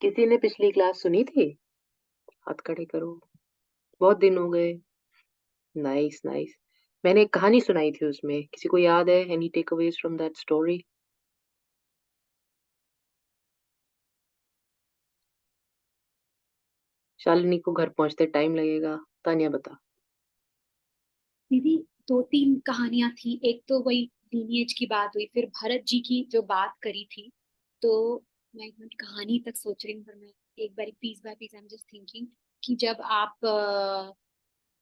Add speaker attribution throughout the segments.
Speaker 1: किसी ने पिछली क्लास सुनी थी? हाथ खड़े करो। बहुत दिन हो गए। Nice nice. मैंने एक कहानी सुनाई थी उसमें, किसी को याद है? Any takeaways from that story? Shalini को घर पहुंचते टाइम लगेगा। तानिया बता।
Speaker 2: दीदी, दो तीन कहानियां थी। एक तो वही लीनिएज की बात हुई, फिर भरत जी की जो बात करी थी। तो मैं एक मिनट कहानी तक सोच रही हूँ, पर मैं एक बार piece by piece I am just thinking कि जब आप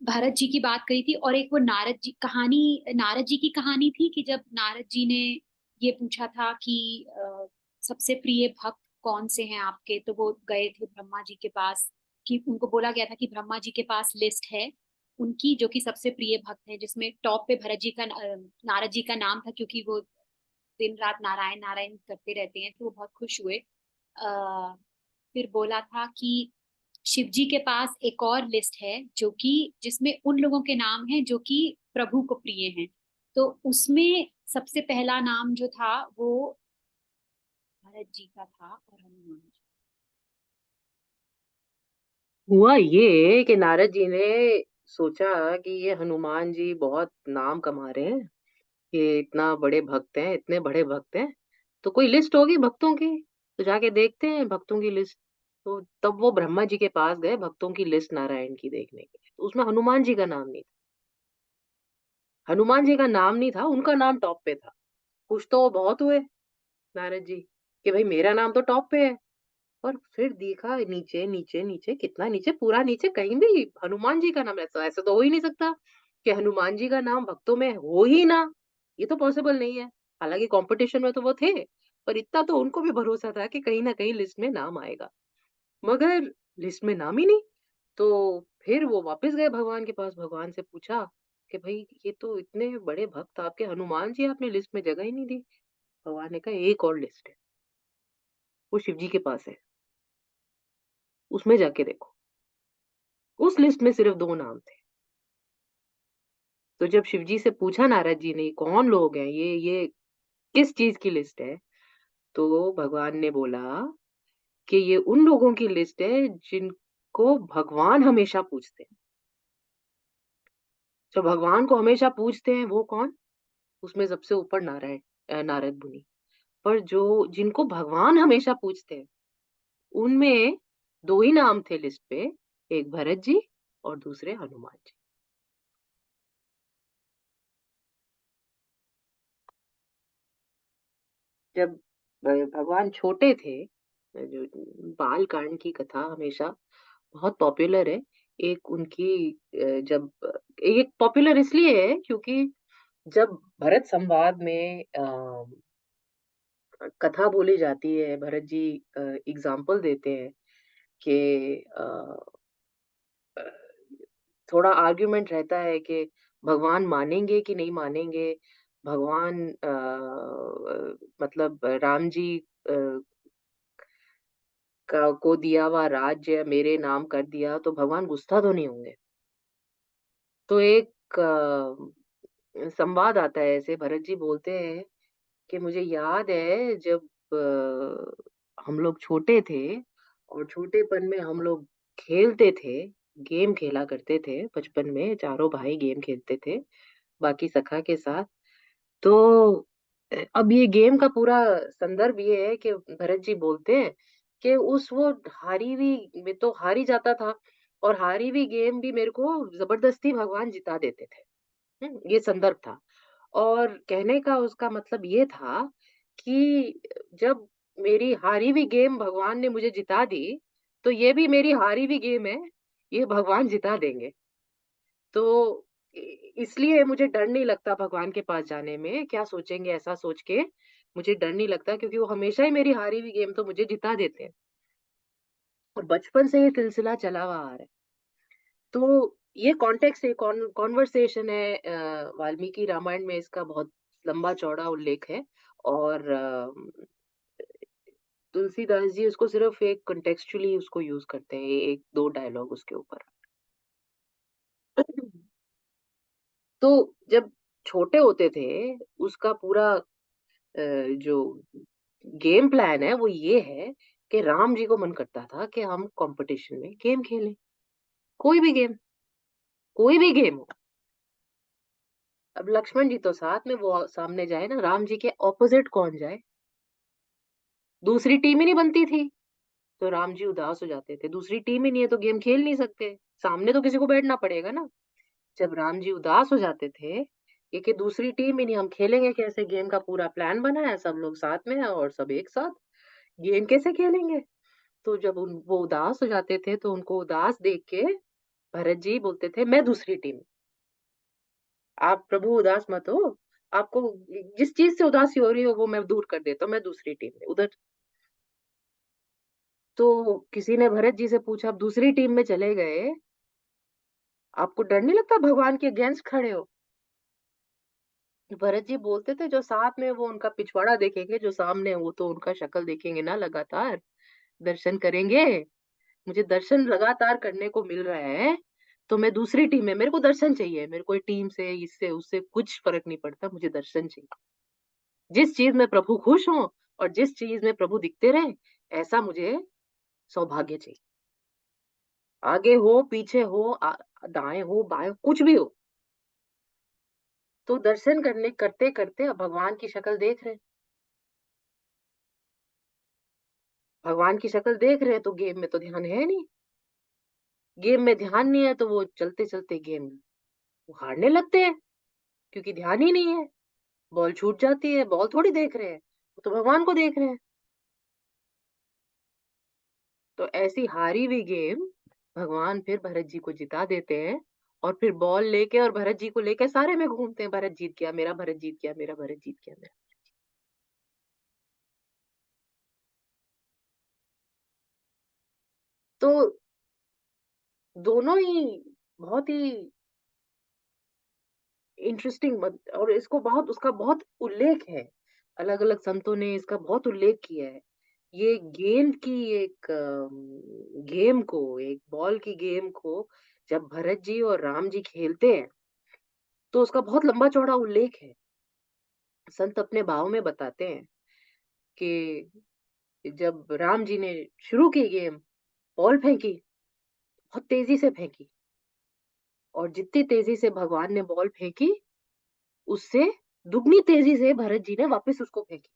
Speaker 2: भरत जी की बात करी थी, और एक वो नारद जी कहानी, नारद जी की कहानी थी कि जब नारद जी ने ये पूछा था कि सबसे प्रिय भक्त कौन से हैं आपके, तो वो गए थे ब्रह्मा जी के पास। कि उनको बोला गया था कि ब्रह्मा जी के पास लिस्ट है उनकी, जो कि सबसे प्रिय भक्त है, जिसमें टॉप पे भरत जी का नारद जी का नाम था, क्योंकि वो दिन रात नारायण नारायण करते रहते हैं, तो वो बहुत खुश हुए। फिर बोला था कि शिव जी के पास एक और लिस्ट है जो कि जिसमें उन लोगों के नाम हैं जो कि प्रभु को प्रिय हैं। तो उसमें सबसे पहला नाम जो था वो भरत जी का था, और हनुमान जी।
Speaker 1: हुआ ये कि नारद जी ने सोचा कि ये हनुमान जी बहुत नाम कमा रहे हैं, ये इतना बड़े भक्त हैं, इतने बड़े भक्त हैं, तो कोई लिस्ट होगी भक्तों की, तो जाके देखते हैं भक्तों की लिस्ट। तो तब वो ब्रह्मा जी के पास गए भक्तों की लिस्ट नारायण की देखने के लिए, तो उसमें हनुमान जी का नाम नहीं था। हनुमान जी का नाम नहीं था, उनका नाम टॉप पे था। खुश तो वो बहुत हुए नारद जी कि भाई मेरा नाम तो टॉप पे है। और फिर देखा नीचे नीचे नीचे, कितना नीचे, पूरा नीचे, कहीं भी हनुमान जी का नाम, ऐसा ऐसा तो हो ही नहीं सकता कि हनुमान जी का नाम भक्तों में हो ही ना। ये तो पॉसिबल नहीं है। हालांकि कंपटीशन में तो वो थे, पर इतना तो उनको भी भरोसा था कि कहीं ना कहीं लिस्ट में नाम आएगा। मगर लिस्ट में नाम ही नहीं। तो फिर वो वापस गए भगवान के पास, भगवान से पूछा कि भाई ये तो इतने बड़े भक्त आपके हनुमान जी, आपने लिस्ट में जगह ही नहीं दी। भगवान ने कहा एक और लिस्ट है, वो शिव जी के पास है, उसमें जाके देखो। उस लिस्ट में सिर्फ दो नाम थे। तो जब शिव जी से पूछा नारद जी ने कौन लोग हैं, ये किस चीज की लिस्ट है, तो भगवान ने बोला कि ये उन लोगों की लिस्ट है जिनको भगवान हमेशा पूछते हैं। जो भगवान को हमेशा पूछते हैं वो कौन? उसमें सबसे ऊपर नारायण, नारद मुनि। पर जो जिनको भगवान हमेशा पूछते हैं, उनमें दो ही नाम थे लिस्ट पे, एक भरत जी और दूसरे हनुमान जी। जब भगवान छोटे थे, जो बाल कांड की कथा हमेशा बहुत पॉपुलर है। एक उनकी जब एक पॉपुलर इसलिए है क्योंकि जब भरत संवाद में कथा बोली जाती है, भरत जी एग्जाम्पल देते हैं कि अ, थोड़ा आर्ग्यूमेंट रहता है कि भगवान मानेंगे कि नहीं मानेंगे। भगवान मतलब राम जी को दिया हुआ राज्य मेरे नाम कर दिया, तो भगवान गुस्सा तो नहीं होंगे? तो एक संवाद आता है ऐसे, भरत जी बोलते हैं कि मुझे याद है जब हम लोग छोटे थे और छोटेपन में हम लोग खेलते थे, गेम खेला करते थे बचपन में, चारों भाई गेम खेलते थे बाकी सखा के साथ। तो अब ये गेम का पूरा संदर्भ ये है कि भरत जी बोलते हैं कि उस वो हारी हुई मैं तो हार ही जाता था, और हारी हुई गेम भी मेरे को जबरदस्ती भगवान जिता देते थे। ये संदर्भ था। और कहने का उसका मतलब ये था कि जब मेरी हारी हुई गेम भगवान ने मुझे जिता दी, तो ये भी मेरी हारी हुई गेम है, ये भगवान जिता देंगे। तो इसलिए मुझे डर नहीं लगता भगवान के पास जाने में, क्या सोचेंगे ऐसा सोच के मुझे डर नहीं लगता, क्योंकि वो हमेशा ही मेरी हारी हुई गेम तो मुझे जिता देते हैं। और बचपन से ये सिलसिला चला हुआ आ रहा है। तो ये कॉन्टेक्स्ट है, कॉन्वर्सेशन है, वाल्मीकि रामायण में इसका बहुत लंबा चौड़ा उल्लेख है। और तुलसीदास जी उसको सिर्फ एक कॉन्टेक्चुअली उसको यूज करते हैं, एक दो डायलॉग उसके ऊपर। तो जब छोटे होते थे, उसका पूरा जो गेम प्लान है वो ये है कि राम जी को मन करता था कि हम कॉम्पिटिशन में गेम खेलें, कोई भी गेम, कोई भी गेम हो। अब लक्ष्मण जी तो साथ में, वो सामने जाए ना, राम जी के ऑपोज़िट कौन जाए? दूसरी टीम ही नहीं बनती थी, तो राम जी उदास हो जाते थे, दूसरी टीम ही नहीं है तो गेम खेल नहीं सकते, सामने तो किसी को बैठना पड़ेगा ना। जब राम जी उदास हो जाते थे, ये कि दूसरी टीम ही नहीं, हम खेलेंगे कैसे? गेम का पूरा प्लान बना है, सब लोग साथ में हैं और सब एक साथ, गेम कैसे खेलेंगे? तो जब वो उदास हो जाते थे, तो उनको उदास देख के भरत जी बोलते थे, मैं दूसरी टीम। आप प्रभु उदास मत हो, आपको जिस चीज़ से उदासी हो रही हो वो मैं दूर कर देता हूँ, मैं दूसरी टीम में उधर। तो किसी ने भरत जी से पूछा, आप दूसरी टीम में चले गए, आपको डर नहीं लगता भगवान के अगेंस्ट खड़े हो? भरत जी बोलते थे, जो साथ में वो उनका पिछवाड़ा देखेंगे, जो सामने है वो तो उनका शक्ल देखेंगे ना लगातार, दर्शन करेंगे। मुझे दर्शन लगातार करने को मिल रहा है, तो मैं दूसरी टीम में, मेरे को दर्शन चाहिए, मेरे को टीम से, इससे, उससे कुछ फ़र्क नहीं पड़ता, मुझे दर्शन चाहिए। जिस चीज़ में प्रभु खुश हों और जिस चीज़ में प्रभु दिखते रहें, ऐसा मुझे सौभाग्य चाहिए। आगे हो, पीछे हो, दाएँ हो, बाएँ हो, कुछ भी हो। तो दर्शन करने करते-करते अब भगवान की शक्ल देख रहे हैं। भगवान की शक्ल देख रहे हैं तो गेम में तो ध्यान है नहीं। गेम में ध्यान नहीं है तो वो चलते-चलते गेम वो हारने लगते हैं, क्योंकि ध्यान ही नहीं है। बॉल छूट जाती है, बॉल थोड़ी देख रहे हैं, वो तो भगवान को देख रहे हैं। तो ऐसी हारी हुई गेम भगवान फिर भरत जी को जिता देते हैं और फिर बॉल लेके और भरत जी को लेके सारे में घूमते हैं, भरत जीत गया, मेरा भरत जीत गया, मेरा भरत जीत गया, मेरा। तो दोनों ही बहुत ही इंटरेस्टिंग और इसको बहुत, उसका बहुत उल्लेख है। अलग-अलग संतों ने इसका बहुत उल्लेख किया है। ये गेंद की एक गेम को, एक बॉल की गेम को जब भरत जी और राम जी खेलते हैं, तो उसका बहुत लंबा-चौड़ा उल्लेख है। संत अपने भाव में बताते हैं कि जब राम जी ने शुरू की गेम, बॉल फेंकी, बहुत तेज़ी से फेंकी और जितनी तेज़ी से भगवान ने बॉल फेंकी, उससे दुगनी तेज़ी से भरत जी ने वापस उसको फेंकी।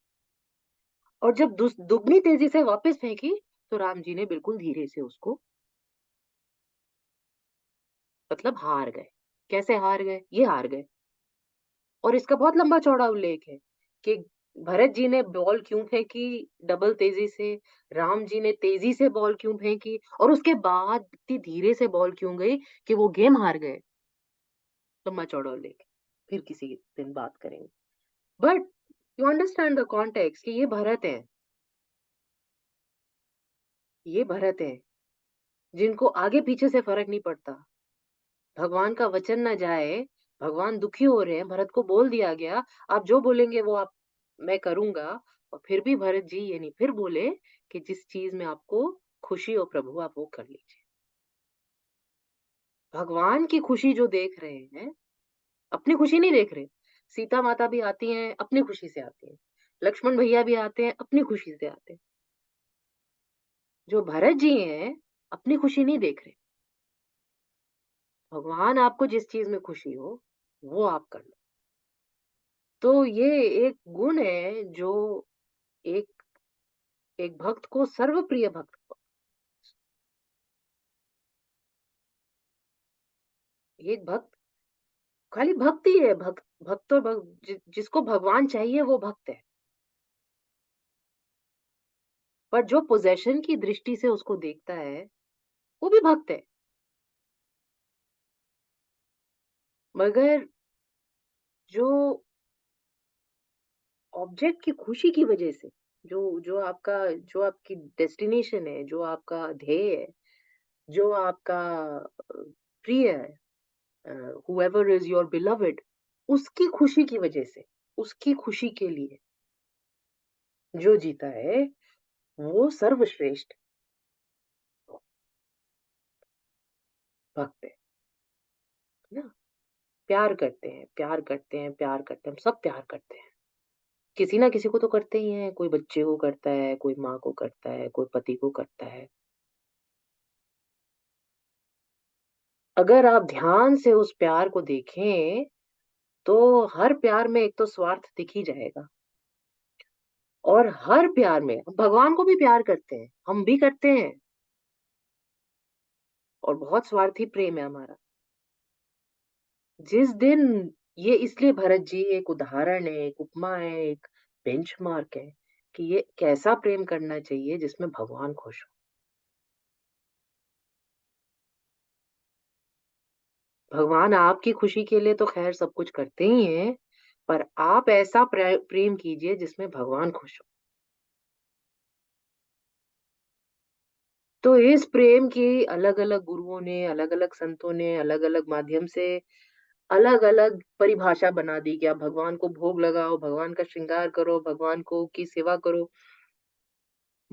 Speaker 1: और जब दुगनी तेज़ी से वापस फेंकी, तो राम जी ने बिल्कुल धीरे से उसको, मतलब हार गए। कैसे हार गए? ये हार गए। और इसका बहुत लंबा-चौड़ा उल्लेख है कि भरत जी ने बॉल क्यों फेंकी डबल तेज़ी से, राम जी ने तेज़ी से बॉल क्यों फेंकी और उसके बाद इतनी धीरे से बॉल क्यों गई कि वो गेम हार गए। लंबा-चौड़ा उल्लेख है। फिर किसी दिन बात करेंगे। But you understand the context कि ये भरत हैं, जिनको आगे-पीछे से फ़र्क नहीं पड़ता। भगवान का वचन ना जाए, भगवान दुखी हो रहे हैं, भरत को बोल दिया गया, आप जो बोलेंगे वो आप मैं करूँगा, और फिर भी भरत जी ये नहीं फिर बोले कि जिस चीज़ में आपको खुशी हो प्रभु आप वो कर लीजिए। भगवान की खुशी जो देख रहे हैं, अपनी खुशी नहीं देख रहे। सीता माता भी आती हैं, अपनी खुशी से आती हैं। लक्ष्मण भैया भी आते हैं, अपनी खुशी से आते हैं। जो भरत जी हैं, अपनी खुशी नहीं देख रहे। भगवान आपको जिस चीज़ में खुशी हो, वो आप कर लो। तो ये एक गुण है जो एक एक भक्त को, सर्वप्रिय भक्त को, एक भक्त खाली भक्त ही है, भक्त और जिसको भगवान चाहिए वो भक्त है। पर जो पोज़ेशन की दृष्टि से उसको देखता है, वो भी भक्त है। मगर जो ऑब्जेक्ट की खुशी की वज़ह से, जो जो आपका जो आपकी डेस्टिनेशन है, जो आपका ध्येय है, जो आपका प्रिय है, हूएवर इज़ योर बिलवड, उसकी खुशी की वज़ह से, उसकी खुशी के लिए जो जीता है, वो सर्वश्रेष्ठ भक्त है ना? प्यार करते हैं, प्यार करते हैं, प्यार करते हैं, हम सब प्यार करते हैं। किसी ना किसी को तो करते ही हैं, कोई बच्चे को करता है, कोई माँ को करता है, कोई पति को करता है। अगर आप ध्यान से उस प्यार को देखें, तो हर प्यार में एक तो स्वार्थ दिख ही जाएगा और हर प्यार में भगवान को भी प्यार करते हैं, हम भी करते हैं और बहुत स्वार्थी प्रेम है हमारा। जिस दिन ये इसलिए भरत जी एक उदाहरण है, एक उपमा है, एक बेंचमार्क है कि ये कैसा प्रेम करना चाहिए जिसमें भगवान खुश हो। भगवान आपकी खुशी के लिए तो खैर सब कुछ करते ही हैं, पर आप ऐसा प्रेम कीजिए जिसमें भगवान खुश हो। तो इस प्रेम की अलग-अलग गुरुओं ने, अलग-अलग संतों ने, अलग-अलग माध्यम से अलग-अलग परिभाषा बना दी कि आप भगवान को भोग लगाओ, भगवान का श्रृंगार करो, भगवान को की सेवा करो,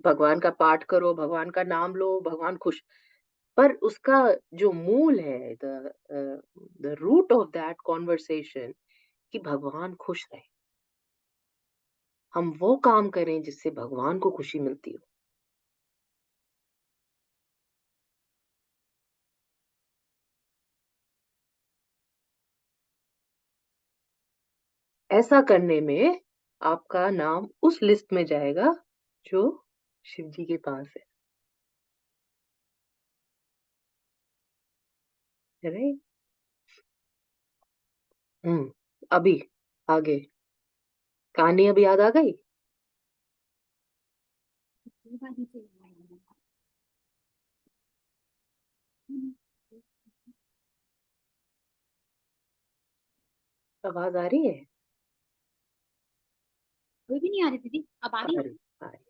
Speaker 1: भगवान का पाठ करो, भगवान का नाम लो, भगवान खुश। पर उसका जो मूल है the root of that conversation कि भगवान खुश रहे। हम वो काम करें जिससे भगवान को खुशी मिलती हो। ऐसा करने में आपका नाम उस लिस्ट में जाएगा जो शिव जी के पास है। राइट? अभी आगे कहानी अब याद आ गई?
Speaker 2: ये बात मुझे याद है। हम्म,
Speaker 1: आवाज आ रही है?
Speaker 2: कोई भी नहीं आ रही दीदी, अब आ
Speaker 1: आ
Speaker 2: रही
Speaker 1: रही, आ रही।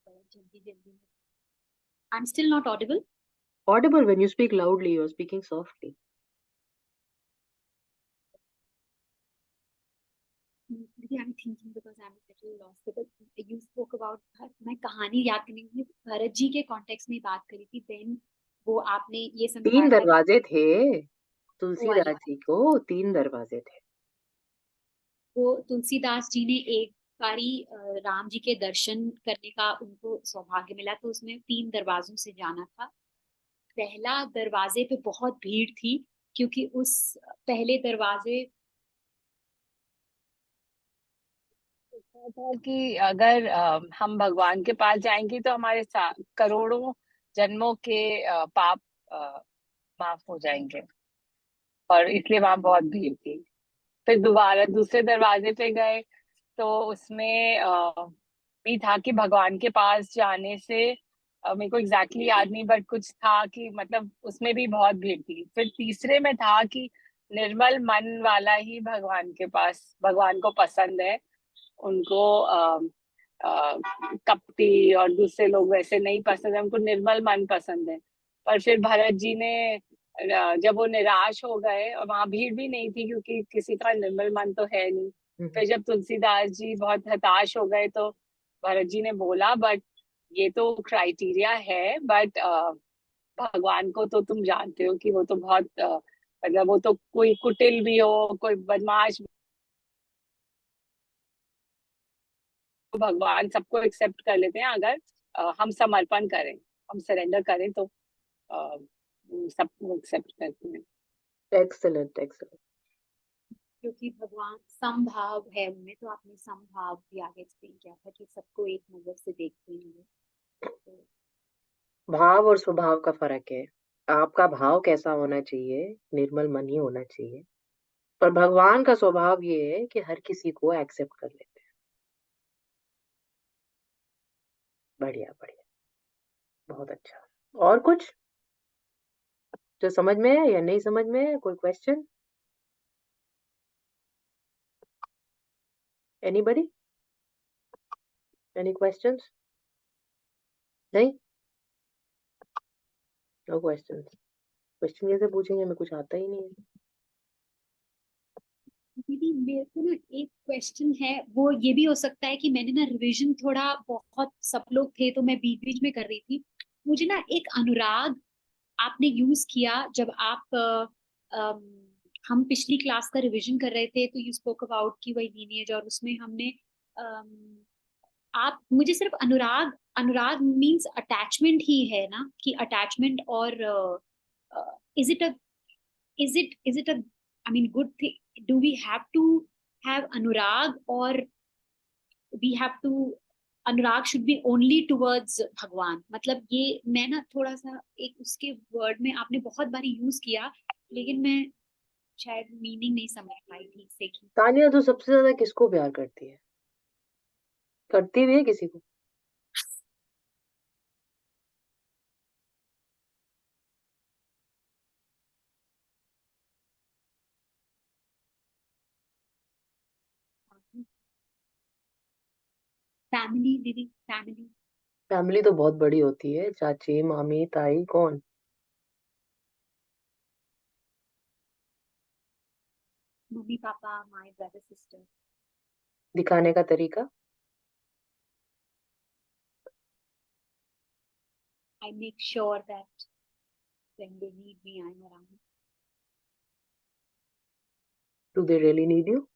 Speaker 2: है जल्दी जल्दी। I am still not Audible.
Speaker 1: Audible when you speak loudly, you're speaking softly.
Speaker 2: दीदी I am thinking because I am little lost because you spoke about, मैं कहानी याद करने के लिए भरत जी के कॉन्टेक्स्ट में बात करी थी, देन वो आपने ये
Speaker 1: 3
Speaker 2: समझाया।
Speaker 1: दरवाजे थे,
Speaker 2: वो वाली
Speaker 1: तुलसीदास
Speaker 2: बात,
Speaker 1: जी को 3 दरवाजे थे।
Speaker 2: वो तुलसीदास जी ने एक बारी राम जी के दर्शन करने का उनको सौभाग्य मिला, तो उसमें 3 दरवाजों से जाना था। पहला दरवाजे पे बहुत भीड़ थी, क्योंकि उस पहले दरवाजे,
Speaker 3: सोचा था कि अगर हम भगवान के पास जाएंगे तो हमारे करोड़ों जन्मों के पाप अ, माफ हो जाएंगे, और इसलिए वहां बहुत भीड़ थी। फिर दोबारा दूसरे दरवाजे पे गए तो उसमें भी था कि भगवान के पास जाने से मेरे को एग्जैक्टली याद नहीं, बट कुछ था कि मतलब उसमें भी बहुत भीड़ थी। फिर तीसरे में था कि निर्मल मन वाला ही भगवान के पास, भगवान को पसंद है। उनको अ, कपटी और दूसरे लोग वैसे नहीं पसंद है, उनको निर्मल मन पसंद है। पर फिर भरत जी ने जब वो निराश हो गए, और वहां भीड़ भी नहीं थी क्योंकि किसी का निर्मल मन तो है नहीं।
Speaker 1: हुँ,
Speaker 3: फिर जब तुलसीदास जी बहुत हताश हो गए तो भरत जी ने बोला, बट ये तो क्राइटेरिया है, बट भगवान को तो तुम जानते हो कि वो तो बहुत मतलब वो तो कोई कुटिल भी हो, कोई बदमाश, भगवान सबको एक्सेप्ट कर लेते हैं अगर हम समर्पण करें, हम सरेंडर करें तो अ, सबको एक्सेप्ट करते हैं।
Speaker 1: Excellent, excellent.
Speaker 2: क्योंकि भगवान समभाव है उनमें, तो आपने समभाव भी आगे एक्सप्लेन किया था कि सबको एक नजर से देखते हैं वो। तो
Speaker 1: भाव और स्वभाव का फ़र्क है। आपका भाव कैसा होना चाहिए? निर्मल मन ही होना चाहिए। पर भगवान का स्वभाव ये है कि हर किसी को एक्सेप्ट कर लेते हैं। बढ़िया, बढ़िया, बहुत अच्छा। और कुछ जो समझ में है या नहीं समझ में है? कोई क्वेश्चन? एनीबॉडी? Any questions? नहीं? No questions. क्वेश्चन कैसे पूछेंगे? हमें कुछ आता ही नहीं है।
Speaker 2: दीदी मेरे को ना एक क्वेश्चन है, वो ये भी हो सकता है कि मैंने ना रिवीजन थोड़ा, बहुत सब लोग थे तो मैं बीच बीच में कर रही थी। मुझे ना एक अनुराग आपने यूज किया जब आप हम पिछली क्लास का रिवीजन कर रहे थे, तो यू स्पोक अबाउट की वही लीनिएज, और उसमें हमने आप मुझे सिर्फ अनुराग, अनुराग मीन्स अटैचमेंट ही है ना, कि अटैचमेंट, और is it a is it a, I mean, good thing? Do we have to have anurag, or we have to, Anurag should be only towards भगवान? मतलब ये मैं ना थोड़ा सा एक उसके वर्ड में आपने बहुत बारी यूज किया, लेकिन मैं शायद मीनिंग नहीं समझ पाई ठीक से कि
Speaker 1: तानिया तो सबसे ज्यादा किसको प्यार करती है? करती भी है किसी को?
Speaker 2: फैमिली दीदी, फैमिली।
Speaker 1: फैमिली तो बहुत बड़ी होती है, चाची, मामी, ताई, कौन?
Speaker 2: Mummy papa, my brother sister.
Speaker 1: दिखाने का तरीका?
Speaker 2: I make sure that when they need me I am around.
Speaker 1: Do they really need you?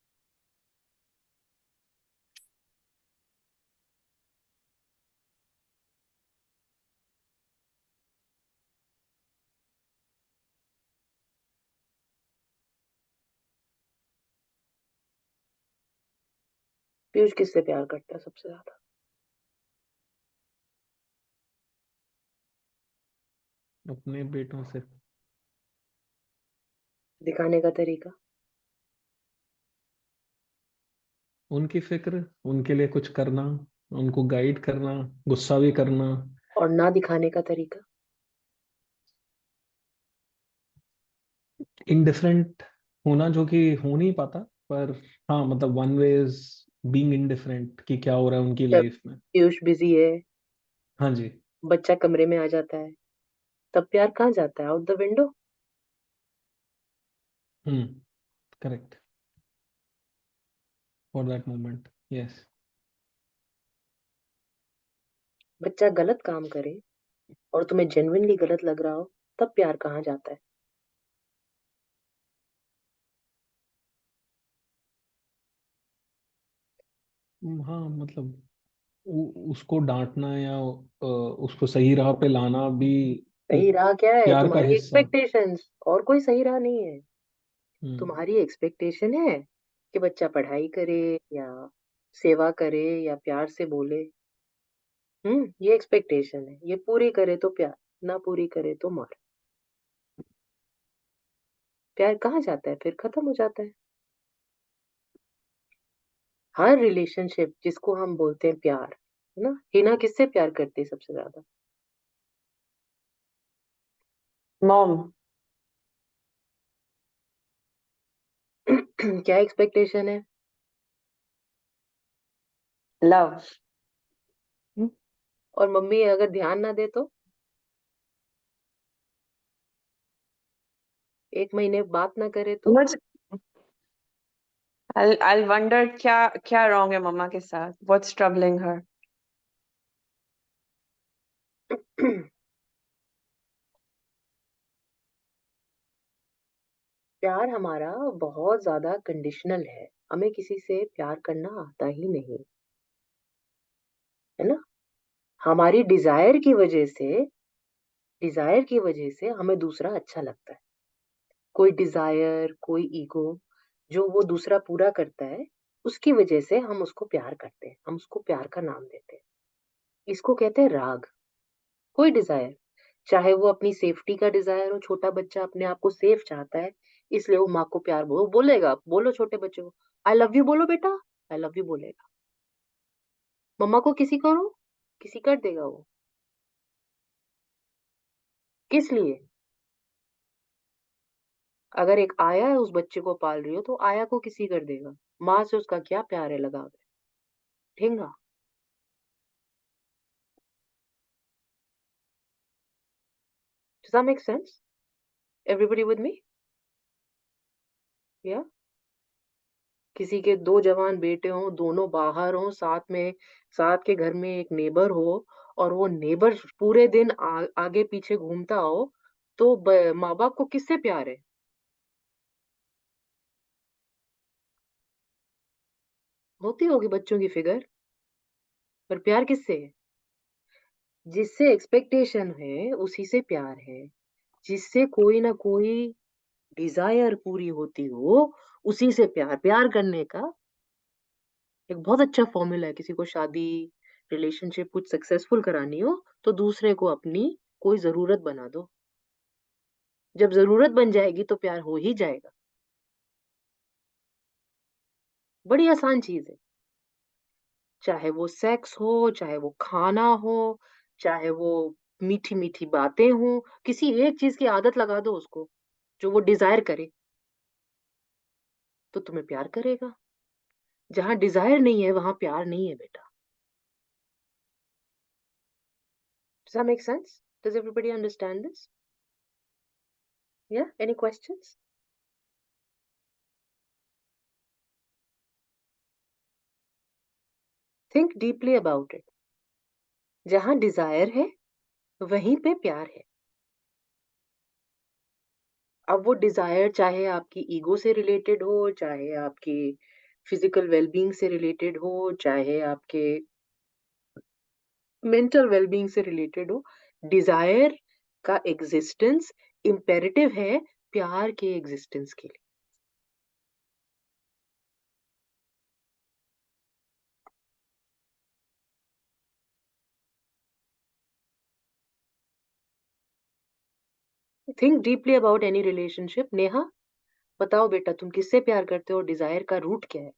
Speaker 1: Piyush किससे प्यार करता है सबसे ज्यादा?
Speaker 4: अपने बेटों से।
Speaker 1: दिखाने का तरीका?
Speaker 4: उनकी फिक्र, उनके लिए कुछ करना, उनको गाइड करना, गुस्सा भी करना।
Speaker 1: और ना दिखाने का तरीका?
Speaker 4: इनडिफरेंट होना, जो कि हो नहीं पाता, पर हाँ मतलब one way is being indifferent कि क्या हो रहा है उनकी
Speaker 1: जब
Speaker 4: लाइफ में।
Speaker 1: पीयूष बिजी है,
Speaker 4: हाँ जी।
Speaker 1: बच्चा कमरे में आ जाता है, तब प्यार कहाँ जाता है? Out the window?
Speaker 4: Correct. For that moment, yes.
Speaker 1: बच्चा गलत काम करे और तुम्हें जेन्युइनली गलत लग रहा हो, तब प्यार कहाँ जाता है?
Speaker 4: हाँ मतलब उसको डांटना या उसको सही राह पे लाना भी
Speaker 1: सही
Speaker 4: एक
Speaker 1: राह क्या है?
Speaker 4: प्यार का
Speaker 1: तुम्हारी
Speaker 4: हिस्सा।
Speaker 1: एक्सपेक्टेशंस, और कोई सही राह नहीं है।
Speaker 4: हम्म।
Speaker 1: तुम्हारी एक्सपेक्टेशन है कि बच्चा पढ़ाई करे, या सेवा करे, या प्यार से बोले। ये एक्सपेक्टेशन है। ये पूरी करे तो प्यार, ना पूरी करे तो मार। प्यार कहाँ जाता है? फिर खत्म हो जाता है। हर रिलेशनशिप जिसको हम बोलते हैं प्यार, है ना? हिना किससे प्यार करती है सबसे ज्यादा?
Speaker 5: Mom,
Speaker 1: क्या एक्सपेक्टेशन है?
Speaker 5: love.
Speaker 1: और मम्मी अगर ध्यान ना दे तो? 1 महीने बात ना करे तो?
Speaker 5: मुझे I'll wonder क्या क्या wrong है मम्मा के साथ? What's troubling her?
Speaker 1: प्यार हमारा बहुत ज्यादा कंडीशनल है। हमें किसी से प्यार करना आता ही नहीं, है ना? हमारी डिजायर की वजह से हमें दूसरा अच्छा लगता है। कोई डिजायर, कोई ईगो जो वो दूसरा पूरा करता है, उसकी वजह से हम उसको प्यार करते हैं, हम उसको प्यार का नाम देते हैं। इसको कहते हैं राग। कोई डिजायर, चाहे वो अपनी सेफ्टी का डिजायर हो, छोटा बच्चा अपने आप को सेफ चाहता है, इसलिए वो माँ को प्यार बोलेगा। बोलो छोटे बच्चे को, आई लव यू बोलो बेटा, आई लव यू बोलेगा। मम्मा को किसी करो, किसी कर देगा वो। किस लिए? अगर एक आया है उस बच्चे को पाल रही हो, तो आया को किसी कर देगा। माँ से उसका क्या प्यार है, लगाव है? ठेंगा। Does that make sense? Everybody with me? Yeah? किसी के 2 जवान बेटे हों, दोनों बाहर हों, साथ के घर में एक नेबर हो, और वो नेबर पूरे दिन आगे पीछे घूमता हो, तो माँ बाप को किससे प्यार है? होती होगी बच्चों की फिगर, पर प्यार किससे है? जिससे एक्सपेक्टेशन है उसी से प्यार है। जिससे कोई ना कोई डिजायर पूरी होती हो, उसी से प्यार। प्यार करने का एक बहुत अच्छा फॉर्मूला है। किसी को शादी, रिलेशनशिप कुछ सक्सेसफुल करानी हो, तो दूसरे को अपनी कोई जरूरत बना दो। जब जरूरत बन जाएगी तो प्यार हो ही जाएगा। बड़ी आसान चीज है। चाहे वो सेक्स हो, चाहे वो खाना हो, चाहे वो मीठी मीठी बातें हो, किसी एक चीज की आदत लगा दो उसको, जो वो डिजायर करे, तो तुम्हें प्यार करेगा। जहां डिजायर नहीं है वहां प्यार नहीं है बेटा। Does that make sense? Does everybody understand this? Yeah? Any questions? Think deeply about it. जहां डिजायर है वहीं पे प्यार है। अब वो डिजायर चाहे आपकी ईगो से रिलेटेड हो, चाहे आपकी फिजिकल वेलबींग से रिलेटेड हो, चाहे आपके मेंटल वेलबींग से रिलेटेड हो, डिजायर का एग्जिस्टेंस इम्पेरेटिव है प्यार के एग्जिस्टेंस के लिए। Think deeply about any relationship. Neha, बताओ बेटा, तुम किससे प्यार करते हो? डिजायर का रूट क्या है?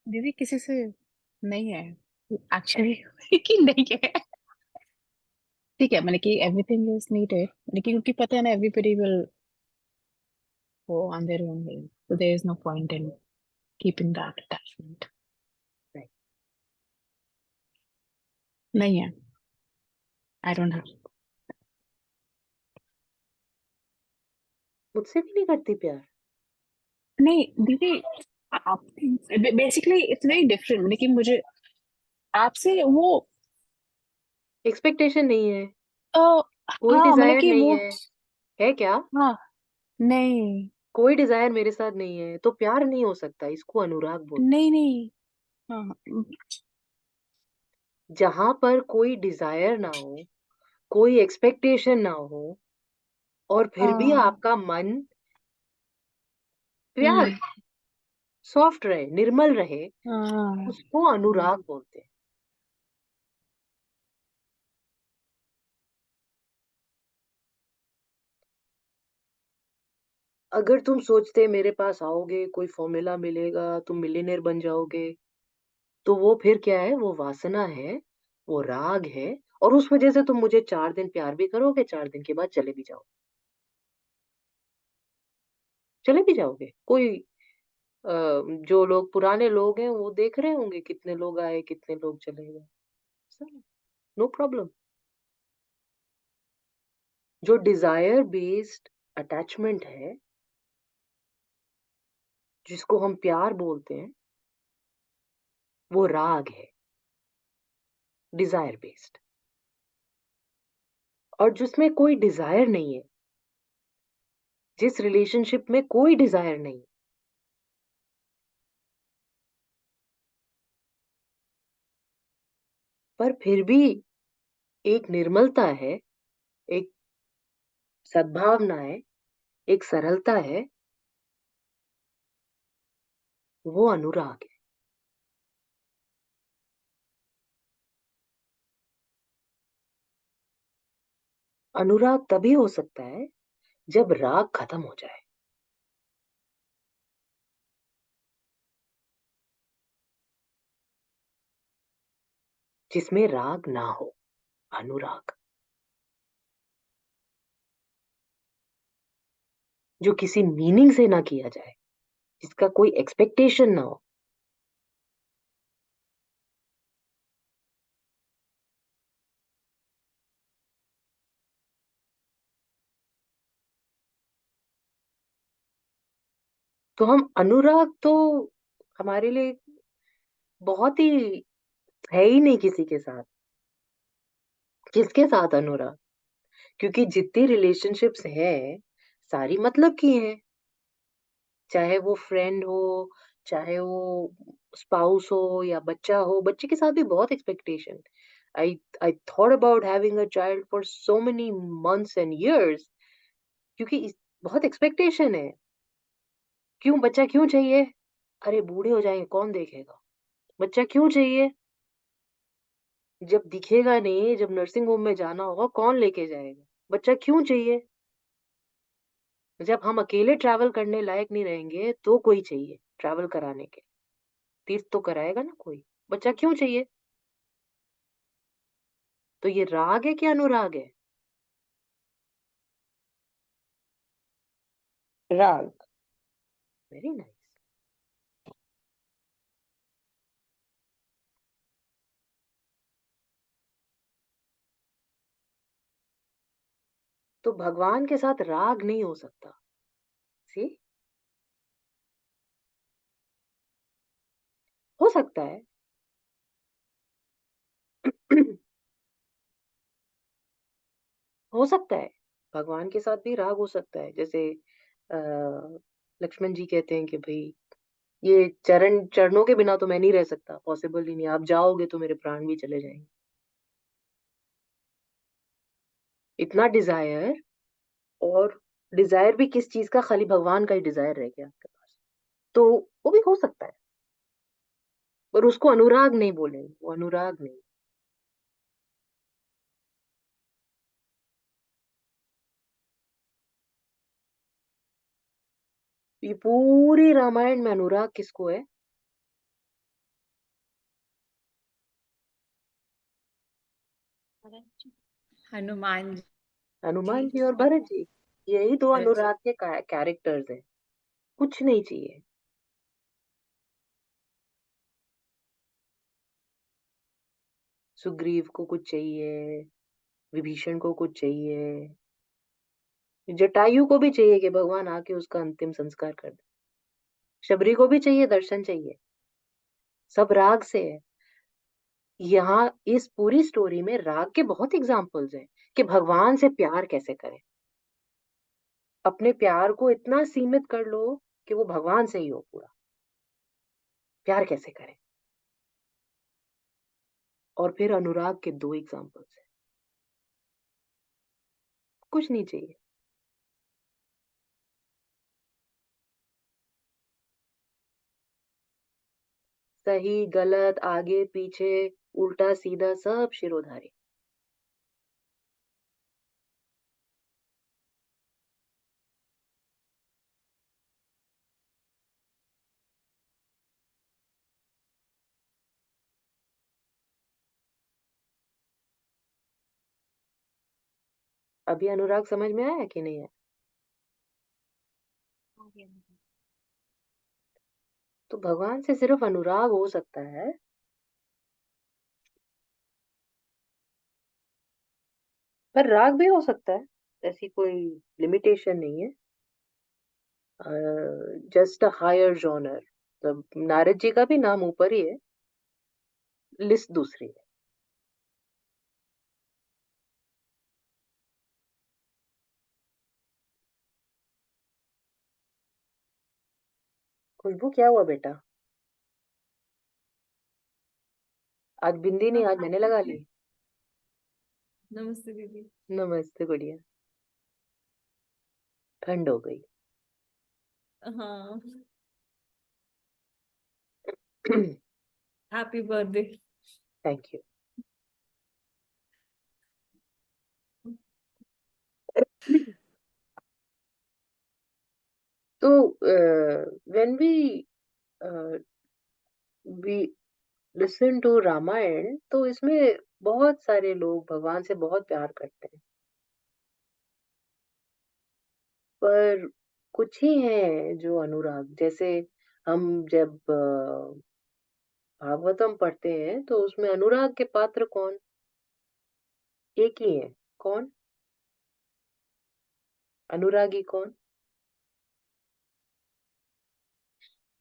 Speaker 3: दीदी किसी से नहीं है एक्चुअली कि नहीं है। ठीक है, मैंने कि एवरीथिंग इज नीडेड, लेकिन क्योंकि पता है ना everybody will go on their own way, so there is no point in keeping that attachment.
Speaker 1: Right.
Speaker 3: नहीं है, आई डोंट हैव।
Speaker 1: मुझसे भी नहीं करती प्यार?
Speaker 3: नहीं दीदी, आप बेसिकली इट्स वेरी डिफरेंट, लेकिन मुझे आपसे वो
Speaker 1: एक्सपेक्टेशन नहीं है,
Speaker 3: अ,
Speaker 1: कोई
Speaker 3: हाँ मतलब
Speaker 1: डिजायर
Speaker 3: कि
Speaker 1: नहीं
Speaker 3: वो,
Speaker 1: है क्या?
Speaker 3: हाँ नहीं
Speaker 1: कोई डिजायर मेरे साथ नहीं है तो प्यार नहीं हो सकता। इसको अनुराग बोलते
Speaker 3: नहीं नहीं, हाँ हाँ,
Speaker 1: हैं। जहां पर कोई डिजायर ना हो, कोई एक्सपेक्टेशन ना हो, और फिर भी
Speaker 3: हाँ,
Speaker 1: आपका मन प्यार
Speaker 3: हम्म,
Speaker 1: सॉफ्ट रहे, निर्मल रहे,
Speaker 3: हाँ,
Speaker 1: उसको अनुराग बोलते हैं। अगर तुम सोचते मेरे पास आओगे, कोई फॉर्मूला मिलेगा, तुम मिलियनेयर बन जाओगे, तो वो फिर क्या है? वो वासना है, वो राग है। और उस वजह से तुम मुझे 4 दिन प्यार भी करोगे, 4 दिन के बाद चले भी जाओगे। चले भी जाओगे। कोई अ, जो लोग पुराने लोग हैं वो देख रहे होंगे कितने लोग आए, कितने लोग चले गए। No problem. जो डिजायर बेस्ड अटैचमेंट है, जिसको हम प्यार बोलते हैं, वो राग है, डिजायर बेस्ड। और जिसमें कोई डिजायर नहीं है, जिस रिलेशनशिप में कोई डिजायर नहीं, पर फिर भी एक निर्मलता है, एक सद्भावना है, एक सरलता है, वो अनुराग है। अनुराग तभी हो सकता है जब राग खत्म हो जाए। जिसमें राग ना हो, अनुराग। जो किसी मीनिंग से ना किया जाए, जिसका कोई एक्सपेक्टेशन ना हो। तो हम अनुराग तो हमारे लिए बहुत ही है ही नहीं किसी के साथ। किसके साथ अनुराग? क्योंकि जितनी रिलेशनशिप्स हैं, सारी मतलब की हैं। चाहे वो फ्रेंड हो, चाहे वो स्पाउस हो या बच्चा हो, बच्चे के साथ भी बहुत expectation. I I thought about having a child for so many months and years, क्योंकि बहुत एक्सपेक्टेशन है। क्यों बच्चा क्यों चाहिए? अरे बूढ़े हो जाएंगे, कौन देखेगा? बच्चा क्यों चाहिए? जब दिखेगा नहीं, जब नर्सिंग होम में जाना होगा, कौन लेके जाएगा? बच्चा क्यों चाहिए? जब हम अकेले ट्रैवल करने लायक नहीं रहेंगे, तो कोई चाहिए ट्रैवल कराने के। तीर्थ तो कराएगा ना कोई। बच्चा क्यों चाहिए? तो ये राग है कि अनुराग है?
Speaker 5: राग।
Speaker 1: Very nice. तो भगवान के साथ राग नहीं हो सकता। सी, हो सकता है। हो सकता है, भगवान के साथ भी राग हो सकता है। जैसे आ, लक्ष्मण जी कहते हैं कि भाई ये चरणों के बिना तो मैं नहीं रह सकता, पॉसिबल ही नहीं, आप जाओगे तो मेरे प्राण भी चले जाएंगे। इतना डिजायर, और डिजायर भी किस चीज का? खाली भगवान का ही डिजायर रह गया आपके पास। तो वो भी हो सकता है, पर उसको अनुराग नहीं बोलेंगे, वो अनुराग नहीं। ये पूरी रामायण में अनुराग किसको है?
Speaker 3: हनुमान जी।
Speaker 1: हनुमान जी और भरत जी। यही दो
Speaker 3: भरत जी।
Speaker 1: अनुराग के कैरेक्टर्स हैं। कुछ नहीं चाहिए। सुग्रीव को कुछ चाहिए, विभीषण को कुछ चाहिए, जटायु को भी चाहिए कि भगवान आके उसका अंतिम संस्कार कर दे। शबरी को भी चाहिए, दर्शन चाहिए। सब राग से है। यहाँ इस पूरी स्टोरी में राग के बहुत एग्जाम्पल्स हैं कि भगवान से प्यार कैसे करें। अपने प्यार को इतना सीमित कर लो कि वो भगवान से ही हो पूरा। प्यार कैसे करें? और फिर अनुराग के दो एग्जाम्पल्स हैं। कुछ नहीं चाहिए। सही गलत, आगे पीछे, उल्टा सीधा, सब शिरोधारी। अभी अनुराग समझ में आया कि नहीं है? तो भगवान से सिर्फ अनुराग हो सकता है, पर राग भी हो सकता है। ऐसी कोई लिमिटेशन नहीं है। Just a higher genre. मतलब नारद जी का भी नाम ऊपर ही है, लिस्ट दूसरी है। खुशबू क्या हुआ बेटा? आज बिंदी नहीं, आज मैंने लगा ली।
Speaker 6: नमस्ते दीदी।
Speaker 1: नमस्ते गुड़िया। ठंड हो गई।
Speaker 6: हाँ, हैप्पी बर्थडे।
Speaker 1: Thank you. तो when we listen to Ramayana, तो इसमें बहुत सारे लोग भगवान से बहुत प्यार करते हैं, पर कुछ ही हैं जो अनुराग। जैसे हम जब भागवतम पढ़ते हैं तो उसमें अनुराग के पात्र कौन? एक ही है। कौन? अनुरागी कौन?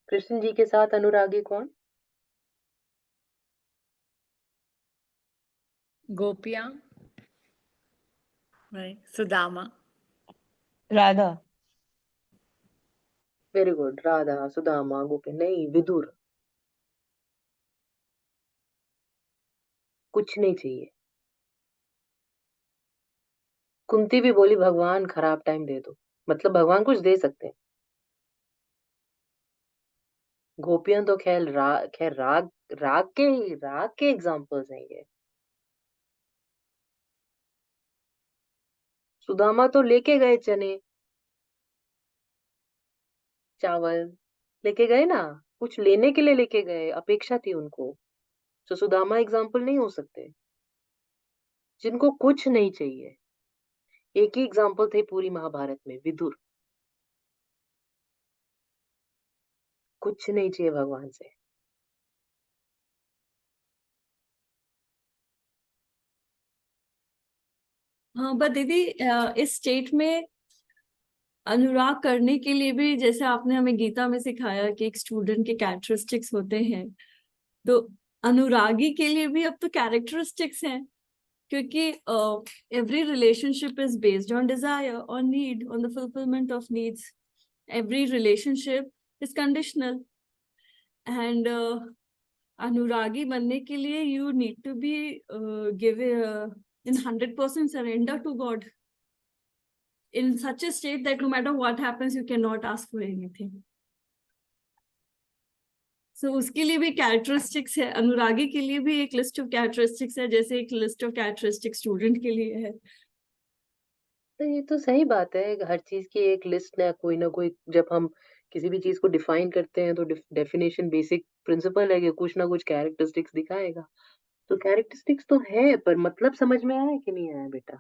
Speaker 1: कृष्ण जी के साथ अनुरागी कौन?
Speaker 3: गोपियां, सुदामा।
Speaker 5: राधा।
Speaker 1: Very good. राधा, सुदामा, गोपी, नहीं, विदुर। कुछ नहीं चाहिए। कुंती भी बोली भगवान खराब टाइम दे दो, मतलब भगवान कुछ दे सकते हैं। गोपियां तो खैर राग के एग्जांपल्स हैं ये। सुदामा तो लेके गए चने चावल, लेके गए ना, कुछ लेने के लिए लेके गए, अपेक्षा थी उनको। तो सुदामा एग्जाम्पल नहीं हो सकते, जिनको कुछ नहीं चाहिए। एक ही एग्जाम्पल थे पूरी महाभारत में, विदुर। कुछ नहीं चाहिए भगवान से।
Speaker 6: हाँ बट दीदी इस स्टेट में अनुराग करने के लिए भी, जैसे आपने हमें गीता में सिखाया कि एक स्टूडेंट के कैरेक्टरिस्टिक्स होते हैं, तो अनुरागी के लिए भी अब तो कैरेक्टरिस्टिक्स हैं, क्योंकि every relationship is based on desire, on need, on the fulfillment of needs. Every relationship is conditional, and अनुरागी बनने के लिए you need to be give in 100% surrender to God in such a state that no matter what happens you cannot ask for anything. So उसके लिए भी characteristics है, अनुरागी के लिए भी एक लिस्ट ऑफ कैरेक्टरिस्टिक्स है, जैसे एक लिस्ट ऑफ कैरेक्टरिस्टिक्स स्टूडेंट के लिए है।
Speaker 1: तो ये तो सही बात है, हर चीज की एक लिस्ट ना कोई, जब हम किसी भी चीज को डिफाइन करते हैं तो डेफिनेशन बेसिक प्रिंसिपल है कि कुछ ना कुछ कैरेक्टरिस्टिक्स दिखाएगा। तो कैरेक्टरिस्टिक्स तो है, पर मतलब समझ में आया कि नहीं आया बेटा?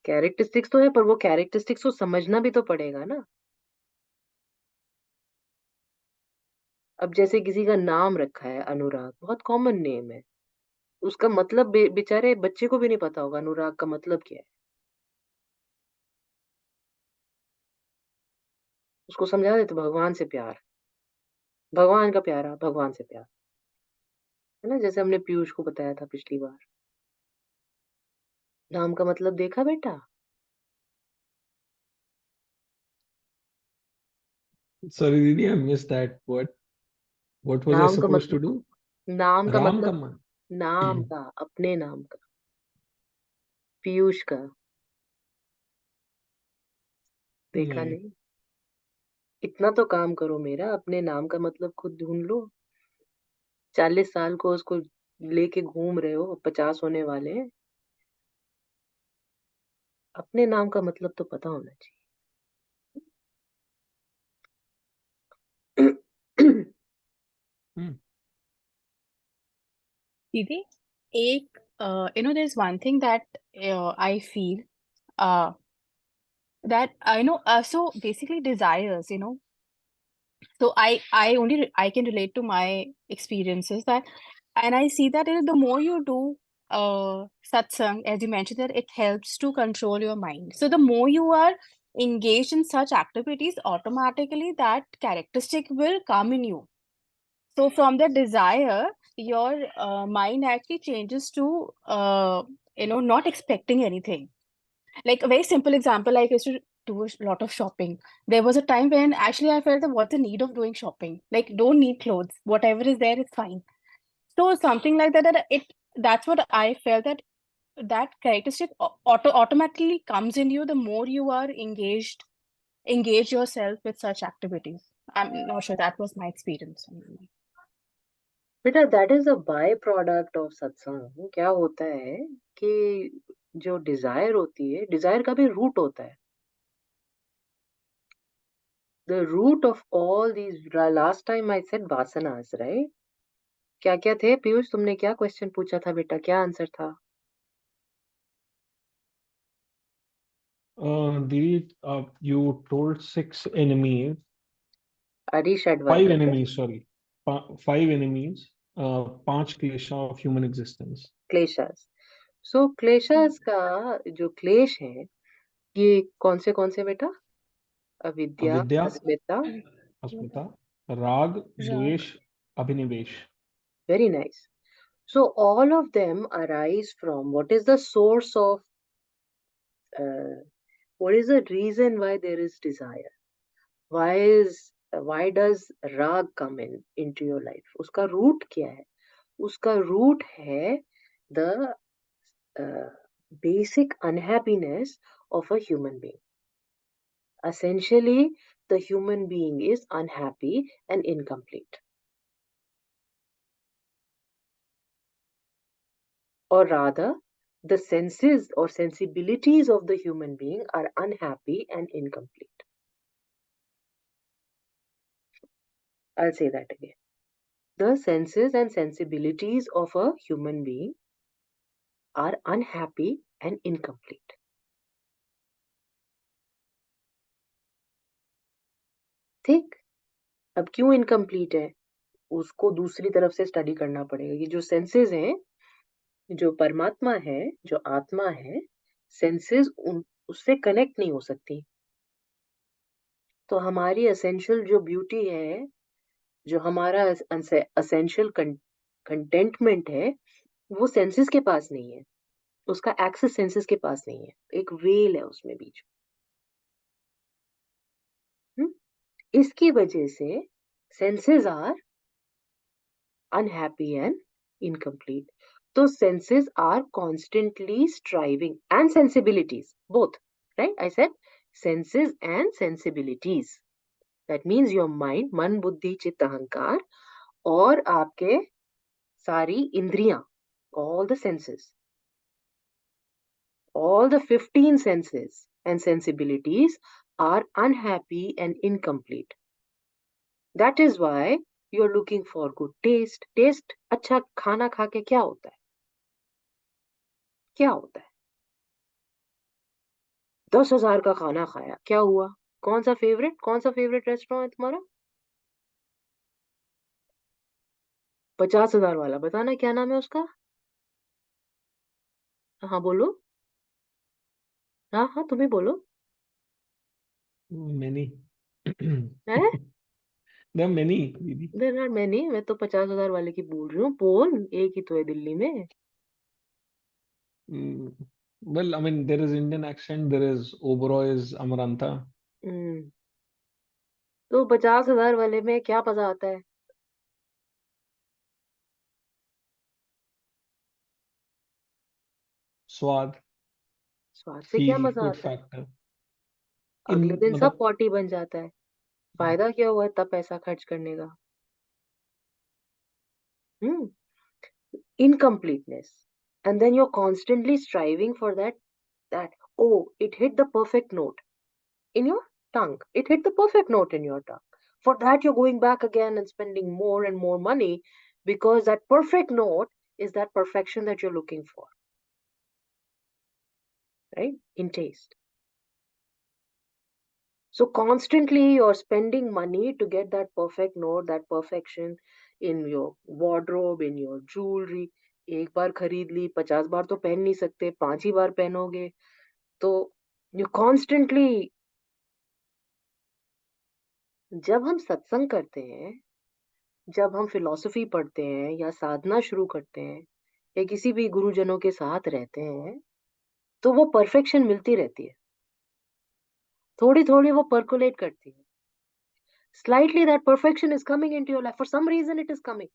Speaker 1: कैरेक्टरिस्टिक्स तो है, पर वो कैरेक्टरिस्टिक्स को समझना भी तो पड़ेगा ना। अब जैसे किसी का नाम रखा है अनुराग, बहुत कॉमन नेम है, उसका मतलब बेचारे बच्चे को भी नहीं पता होगा अनुराग का मतलब क्या है। उसको समझा देते भगवान से प्यार, भगवान का प्यारा, भगवान से प्यार, है ना? जैसे हमने पीयूष को बताया था पिछली बार, नाम का मतलब देखा बेटा?
Speaker 4: Sorry, Didi, I missed that. What was I
Speaker 1: नाम का
Speaker 4: supposed to
Speaker 1: मतलब,
Speaker 4: do?
Speaker 1: नाम का
Speaker 4: Ram
Speaker 1: मतलब,
Speaker 4: Kaman.
Speaker 1: नाम का, अपने नाम का, पीयूष का, देखा
Speaker 4: नहीं,
Speaker 1: नहीं? इतना तो काम करो मेरा, अपने नाम का मतलब खुद ढूंढ लो। 40 साल को उसको लेके घूम रहे हो, 50 होने वाले हैं। अपने नाम का मतलब तो पता होना चाहिए।
Speaker 4: Hmm.
Speaker 3: दीदी, एक there's one thing that I feel uh, that so basically desires, so I can relate to my experiences, that, and I see that the more you do satsang, as you mentioned, that it helps to control your mind. So the more you are engaged in such activities, automatically that characteristic will come in you. So from the desire, your mind actually changes to not expecting anything. Like a very simple example, like I used to do a lot of shopping. There was a time when actually I felt that what's the need of doing shopping? Like, don't need clothes. Whatever is there is fine. So something like that. That's what I felt, that characteristic automatically comes in you the more you are engage yourself with such activities. I'm not sure, that was my experience.
Speaker 1: बेटा, that is a by product of सत्संग। क्या होता है कि जो Dzire होती है, Dzire का भी रूट होता है। The root of all these, last time I said vasanas, right? क्या क्या थे पीयूष? तुमने क्या क्वेश्चन पूछा था बेटा, क्या आंसर था?
Speaker 4: Didi, you told six enemies, five
Speaker 1: अरिषड्वर्ग,
Speaker 4: enemies, sorry, five enemies, पांच क्लेशा of human existence.
Speaker 1: क्लेशस। सो क्लेशस का जो क्लेश है, ये कौन से बेटा? अविद्या,
Speaker 4: अविद्या,
Speaker 1: अस्मिता।
Speaker 4: अस्मिता, राग,
Speaker 3: Right.
Speaker 4: द्वेष, अभिनिवेश.
Speaker 1: Very nice. So all of them arise from what is the source of, what is the reason why there is desire? why does rag come into your life? उसका रूट क्या है? उसका रूट है the basic unhappiness of a human being. Essentially, the human being is unhappy and incomplete. Or rather, the senses or sensibilities of the human being are unhappy and incomplete. I'll say that again. The senses and sensibilities of a human being are unhappy and incomplete. ठीक? अब क्यों incomplete है? उसको दूसरी तरफ से study करना पड़ेगा. ये जो सेंसेस हैं, जो परमात्मा है, जो आत्मा है, सेंसेस उससे कनेक्ट नहीं हो सकती. तो हमारी एसेंशियल जो ब्यूटी है, जो हमारा एसेंशियल कंटेंटमेंट है, वो सेंसेस के पास नहीं है. उसका एक्सेस सेंसेस के पास नहीं है. एक वेल है उसमें बीच. इसकी वजह से senses are unhappy and incomplete. तो senses are constantly striving and sensibilities both, right? I said senses and sensibilities. That means your mind, मन, बुद्धि, चित्त, अहंकार और आपके सारी इंद्रियां, all the senses, all the 15 senses and sensibilities are unhappy and incomplete. That is why you're looking for good taste. Taste, अच्छा खाना खा के क्या होता है? क्या होता है? 10,000 का खाना खाया, क्या हुआ? कौन सा फेवरेट रेस्टोरेंट है तुम्हारा? 50,000 वाला, बताना क्या नाम है उसका? हाँ बोलो. हाँ हाँ तुम्हें बोलो.
Speaker 4: Many.
Speaker 1: है?
Speaker 4: There are many, दीदी.
Speaker 1: There are many. मैं तो 50,000 वाले की बोल रही हूँ. बोल, एक ही तो है दिल्ली में.
Speaker 4: Well, I mean, there is Indian accent, there is Oberoi's Amarantha.
Speaker 1: तो 50,000 वाले में क्या मजा आता है?
Speaker 4: स्वाद,
Speaker 1: स्वाद से क्या
Speaker 4: feel
Speaker 1: मजा
Speaker 4: good
Speaker 1: आता है?
Speaker 4: factor.
Speaker 1: अगले दिन सब
Speaker 4: मतलब
Speaker 1: पॉटी बन जाता है. फायदा क्या हुआ इतना पैसा खर्च करने का? Incompleteness. And then you're constantly striving for that, oh, it hit the perfect note in your tongue. It hit the perfect note in your tongue. For that, you're going back again and spending more and more money because that perfect note is that perfection that you're looking for. Right? In taste. So constantly you're spending money to get that perfect note, that perfection in your wardrobe, in your jewelry. एक बार खरीद ली, 50 बार तो पहन नहीं सकते, 5 ही बार पहनोगे. तो you constantly, जब हम सत्संग करते हैं, जब हम फिलॉसफी पढ़ते हैं या साधना शुरू करते हैं या किसी भी गुरुजनों के साथ रहते हैं, तो वो परफेक्शन मिलती रहती है. थोड़ी थोड़ी वो परकोलेट करती है. Slightly that perfection is coming into your life. For some reason it is coming.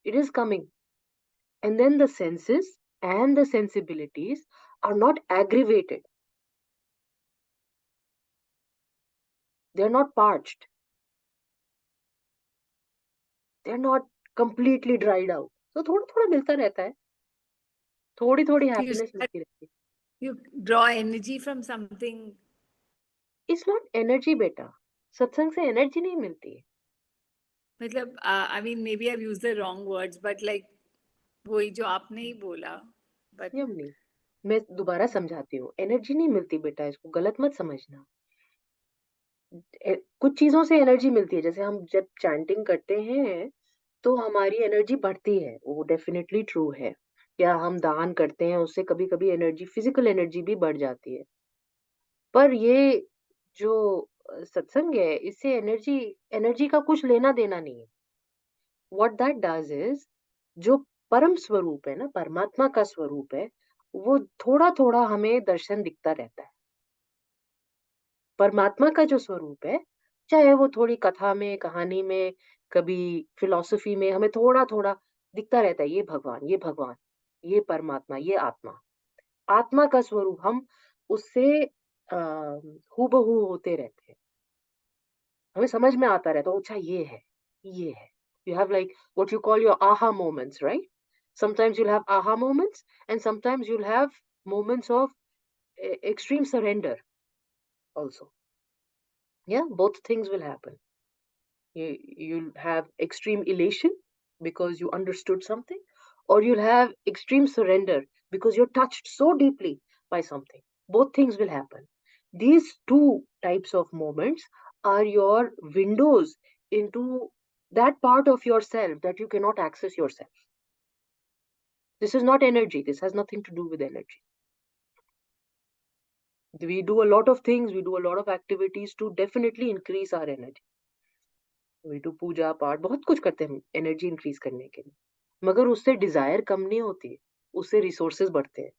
Speaker 1: It is coming. And then the senses and the sensibilities are not aggravated. They're not parched. They're not completely dried out. So थोड़ा थोड़ा मिलता रहता है. थोड़ी थोड़ी happiness मिलती रहती है.
Speaker 3: You draw energy from something.
Speaker 1: It's not energy बेटा. सत्संग से energy नहीं मिलती है.
Speaker 3: मतलब I mean maybe I've used the wrong words but like वही जो आपने ही बोला but
Speaker 1: नहीं, मैं दोबारा समझाती हूँ. एनर्जी नहीं मिलती बेटा, इसको गलत मत समझना. कुछ चीजों से एनर्जी मिलती है. जैसे हम जब चैंटिंग करते हैं तो हमारी एनर्जी बढ़ती है, वो डेफिनेटली ट्रू है. या हम दान करते हैं, उससे कभी कभी एनर्जी, फिजिकल एनर्जी भी बढ़ जाती है. पर ये जो सत्संग है, इससे एनर्जी एनर्जी का कुछ लेना देना नहीं है. व्हाट दैट डज इज, जो परम स्वरूप है ना, परमात्मा का स्वरूप है, वो थोड़ा थोड़ा हमें दर्शन दिखता रहता है. परमात्मा का जो स्वरूप है, चाहे वो थोड़ी कथा में, कहानी में, कभी फिलॉसफी में हमें थोड़ा-थोड़ा दिखता रहता है, ये भगवान, ये भगवान, ये परमात्मा, ये आत्मा। आत्मा का स्वरूप हम उससे हूबहू होते रहते हैं। हमें समझ में आता रहता है, अच्छा ये है, ये है। You have like what you call your aha moments, right? Sometimes you'll have aha moments and sometimes you'll have moments of extreme surrender also. Yeah, both things will happen. You'll have extreme elation because you understood something, or you'll have extreme surrender because you're touched so deeply by something. Both things will happen. These two types of moments are your windows into that part of yourself that you cannot access yourself. This is not energy, this has nothing to do with energy. We do a lot of things, we do a lot of activities to definitely increase our energy. We do पूजा पाठ, बहुत कुछ करते हैं हम energy increase करने के लिए, मगर उससे डिजायर कम नहीं होती, उससे रिसोर्सेज बढ़ते हैं.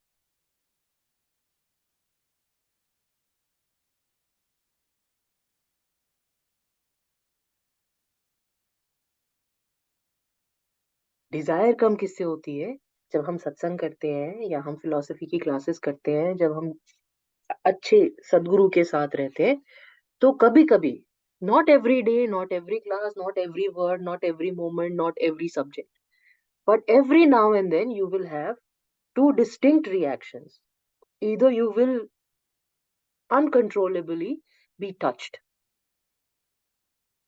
Speaker 1: डिजायर कम किससे होती है? जब हम सत्संग करते हैं या हम फिलोसफी की क्लासेस करते हैं, जब हम अच्छे सदगुरु के साथ रहते हैं, तो कभी कभी, not every day, not every class, not every word, not every moment, not every subject, but every now and then you will have two distinct reactions. Either you will uncontrollably be touched.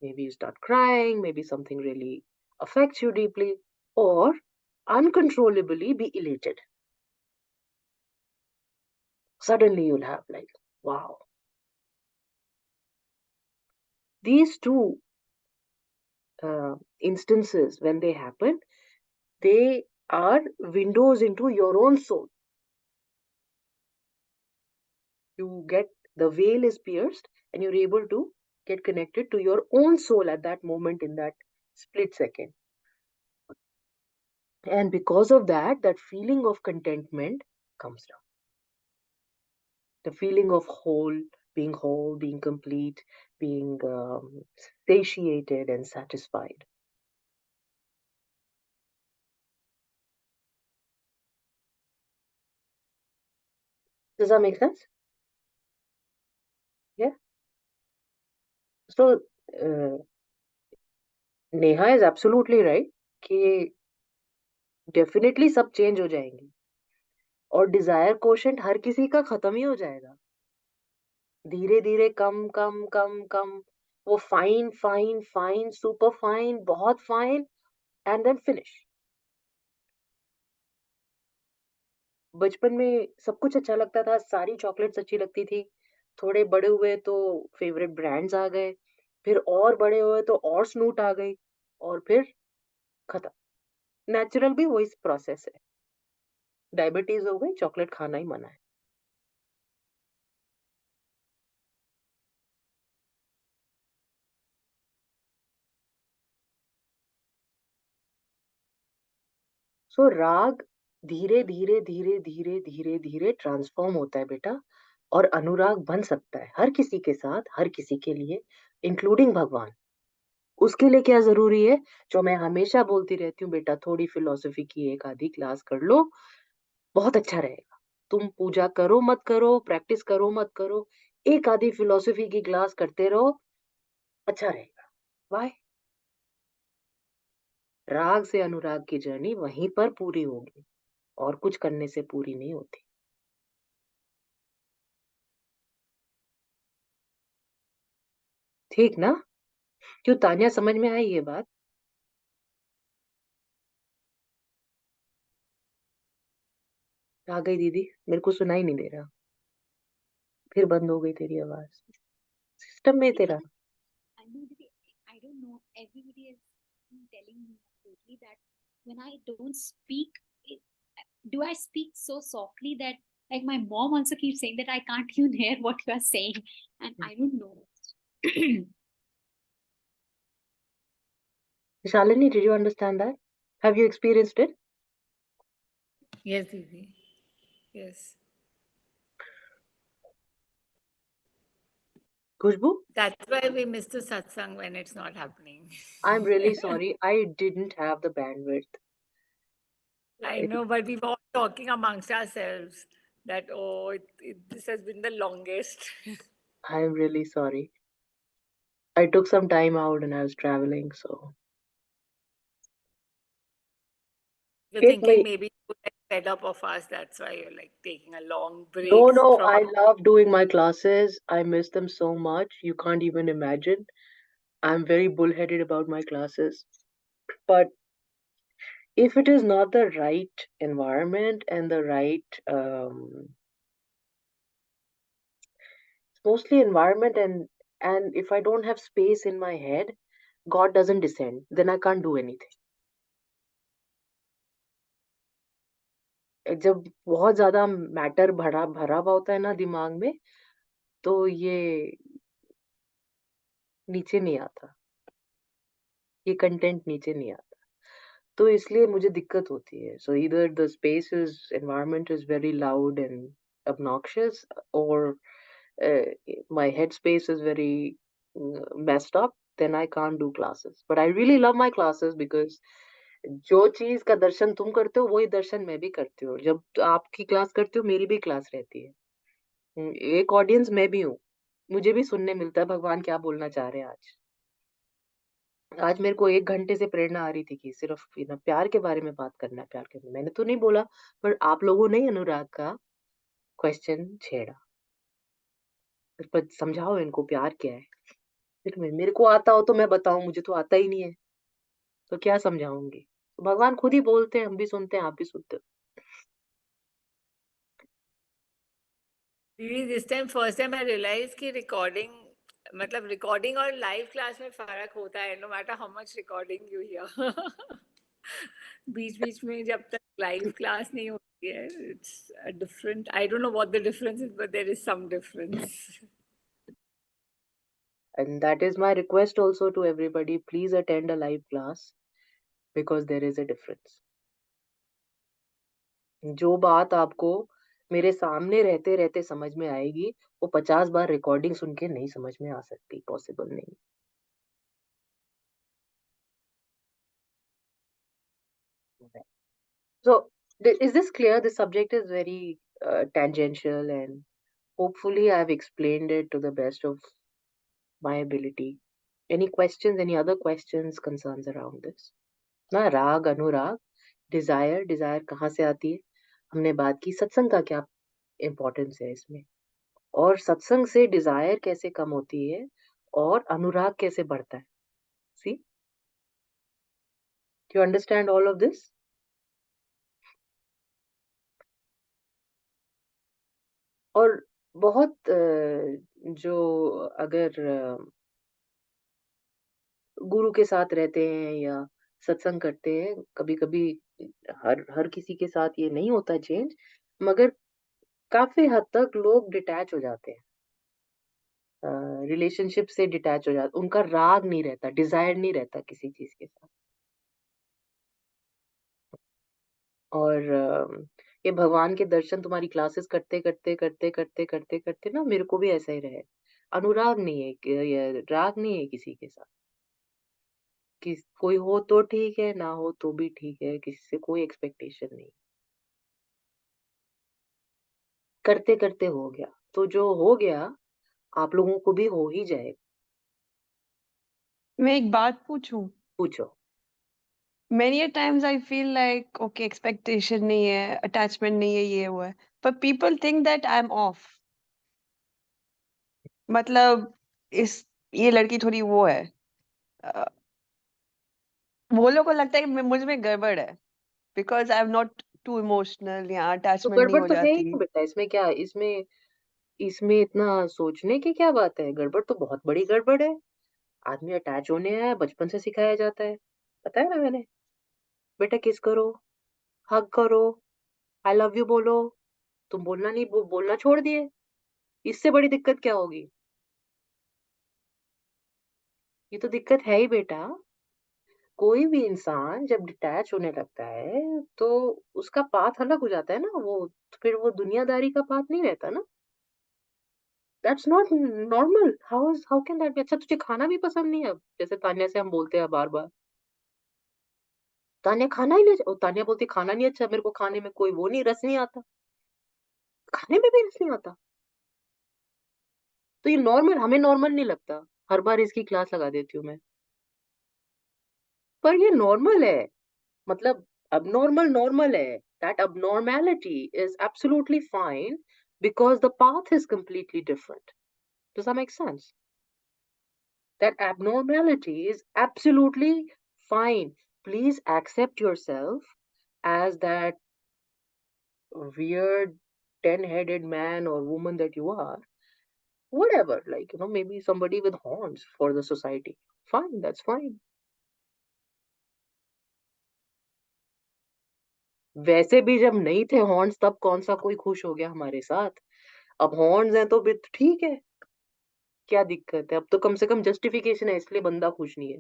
Speaker 1: Maybe you start crying, maybe something really affects you deeply, or uncontrollably be elated. Suddenly you'll have like, wow. These two instances, when they happen, they are windows into your own soul. You get, the veil is pierced and you're able to get connected to your own soul at that moment, in that split second. And because of that, that feeling of contentment comes down. The feeling of whole, being complete, being satiated and satisfied. Does that make sense? Yeah. So Neha is absolutely right कि definitely सब change हो जाएंगे और Dzire quotient हर किसी का खत्म ही हो जाएगा, धीरे धीरे कम कम कम कम, वो fine fine fine, super fine, बहुत फाइन, एंड देन फिनिश. बचपन में सब कुछ अच्छा लगता था, सारी चॉकलेट्स अच्छी लगती थी, थोड़े बड़े हुए तो फेवरेट ब्रांड्स आ गए, फिर और बड़े हुए तो और स्नूट आ गई, और फिर खत्म. नेचुरल भी वही प्रोसेस है. डायबिटीज हो गई, चॉकलेट खाना ही मना है. सो राग धीरे धीरे धीरे धीरे धीरे धीरे ट्रांसफॉर्म होता है बेटा, और अनुराग बन सकता है हर किसी के साथ, हर किसी के लिए, इंक्लूडिंग भगवान. उसके लिए क्या जरूरी है? जो मैं हमेशा बोलती रहती हूँ, बेटा थोड़ी फिलोसफी की एक आधी क्लास कर लो, बहुत अच्छा रहेगा. तुम पूजा करो मत करो, प्रैक्टिस करो मत करो, एक आधी फिलोसफी की क्लास करते रहो, अच्छा रहेगा. वाई? राग से अनुराग की जर्नी वहीं पर पूरी होगी, और कुछ करने से पूरी नहीं होती. ठीक ना? क्यों तान्या, समझ में आई ये बात? आ गई दीदी, मेरे को सुनाई नहीं दे रहा, फिर बंद हो गई तेरी आवाज. सिस्टम में तेरा.
Speaker 2: I know that I don't know. Everybody is telling me lately that when I don't speak, do I speak so softly that, like, my mom also keeps saying that I can't even hear what you are saying, and I don't know.
Speaker 1: Shalini, did you understand that? Have you experienced it?
Speaker 3: Yes, Didi. Yes.
Speaker 1: Khushbu,
Speaker 3: That's why we miss the satsang when it's not happening.
Speaker 1: I'm really sorry. I didn't have the bandwidth.
Speaker 3: I know, but we were all talking amongst ourselves that, oh, this has been the longest.
Speaker 1: I'm really sorry. I took some time out and I was traveling, so
Speaker 3: You're
Speaker 1: एक
Speaker 3: thinking
Speaker 1: मही
Speaker 3: maybe you're like fed up of us. That's why you're like taking a long
Speaker 1: No,
Speaker 3: break
Speaker 1: no,
Speaker 3: from
Speaker 1: I
Speaker 3: our.
Speaker 1: love doing my classes. I miss them so much. You can't even imagine. I'm very bullheaded about my classes. But if it is not the right environment and the right, it's mostly environment and if I don't have space in my head, God doesn't descend. Then I can't do anything. जब बहुत ज्यादा matter भरा भरा हुआ होता है ना दिमाग में, तो ये नीचे नहीं आता, ये कंटेंट नीचे नहीं आता, तो इसलिए मुझे दिक्कत होती है. So either the space is environment is very loud and obnoxious, or my headspace is very messed up, then I can't do classes. But I really love my classes because जो चीज का दर्शन तुम करते हो वही दर्शन मैं भी करती हूँ. जब आपकी क्लास करती हूँ मेरी भी क्लास रहती है. एक ऑडियंस मैं भी हूँ. मुझे भी सुनने मिलता है भगवान क्या बोलना चाह रहे हैं आज. आज मेरे को 1 घंटे से प्रेरणा आ रही थी कि सिर्फ प्यार के बारे में बात करना है, प्यार के बारे में. मैंने तो नहीं बोला, पर आप लोगों ने अनुराग का क्वेश्चन छेड़ा. पर समझाओ इनको प्यार क्या है. फिर मेरे को आता हो तो मैं बताऊं, मुझे तो आता ही नहीं है, तो क्या समझाऊंगी. तो भगवान खुद ही बोलते हैं, हम भी सुनते हैं, आप भी सुनते हो.
Speaker 3: Really, this time, first time I realized कि recording, मतलब recording और live class में फर्क होता है. No matter how much recording you hear. बीच बीच में जब तक live class नहीं होती है, it's a different. I don't know what the difference is, but there is some difference.
Speaker 1: And that is my request also to everybody, please attend a live class because there is a difference. जो बात आपको मेरे सामने रहते रहते समझ में आएगी, वो 50 बार रिकॉर्डिंग सुन के नहीं समझ में आ सकती, पॉसिबल नहीं. So, is this clear? The subject is very tangential, and hopefully, I've explained it to the best of my ability. Any questions? Any other questions, concerns around this? ना राग, अनुराग, डिजायर कहाँ से आती है? हमने बात की सत्संग का क्या इम्पोर्टेंस है इसमें, और सत्संग से डिजायर कैसे कम होती है और अनुराग कैसे बढ़ता है. See, do you understand all of this? और बहुत जो अगर गुरु के साथ रहते हैं या सत्संग करते हैं, कभी-कभी हर हर किसी के साथ ये नहीं होता चेंज, मगर काफ़ी हद तक लोग डिटैच हो जाते हैं. रिलेशनशिप से डिटैच हो जाते, उनका राग नहीं रहता, डिज़ायर नहीं रहता किसी चीज़ के साथ. और ये भगवान के दर्शन तुम्हारी क्लासेस करते ना मेरे को भी ऐसा ही रहा है. अनुराग नहीं है, ये राग नहीं है किसी के साथ. कि कोई हो तो ठीक है, ना हो तो भी ठीक है, किसी से कोई एक्सपेक्टेशन नहीं. करते-करते हो गया, तो जो हो गया, आप लोगों को भी हो ही जाएगा.
Speaker 5: मैं एक बात पूछूं?
Speaker 1: पूछो.
Speaker 5: Many a times I feel like okay, expectation नहीं है, attachment नहीं है, ये वो है. But people think that I'm off. मतलब इस ये लड़की थोड़ी वो है. अ, वो लोग को लगता है कि मुझ में गड़बड़ है because I'm not too emotional या
Speaker 1: तो
Speaker 5: attachment नहीं
Speaker 1: गड़बड़
Speaker 5: हो
Speaker 1: तो है ही
Speaker 5: जाती.
Speaker 1: नहीं बेटा, इसमें क्या, इसमें इसमें इतना सोचने की क्या बात है. गड़बड़ तो बहुत बड़ी गड़बड़ है. आदमी अटैच होने आया, बचपन से सिखाया जाता है. बताया ना मैंने, बेटा किस करो, हग करो, आई लव यू बोलो. तुम बोलना नहीं, बोलना छोड़ दिए. इससे बड़ी दिक्कत क्या होगी. ये तो दिक्कत है ही बेटा. कोई भी इंसान जब डिटैच होने लगता है तो उसका पाथ अलग हो जाता है ना. वो फिर वो दुनियादारी का पाथ नहीं रहता ना. That's not normal. How can that be? अच्छा तुझे खाना भी पसंद नहीं है? अब जैसे तान्या से हम बोलते हैं बार-बार, तान्या खाना ही नहीं, तान्या बोलती खाना नहीं अच्छा, मेरे को खाने में कोई वो नहीं, रस नहीं आता। खाने में भी रस नहीं आता। तो ये नॉर्मल, हमें नॉर्मल नहीं लगता। हर बार इसकी क्लास लगा देती हूँ मैं। पर ये नॉर्मल है। मतलब abnormal normal है. That abnormality is absolutely fine because the path is completely different. Does that make sense? That abnormality is absolutely fine. Please accept yourself as that weird 10-headed man or woman that you are. Whatever, like, maybe somebody with horns for the society. Fine, that's fine. वैसे भी जब नहीं थे horns तब कौन सा कोई खुश हो गया हमारे साथ। अब हॉर्न्स हैं तो भी ठीक है, क्या दिक्कत है? अब तो कम से कम जस्टिफिकेशन है, इसलिए बंदा खुश नहीं है।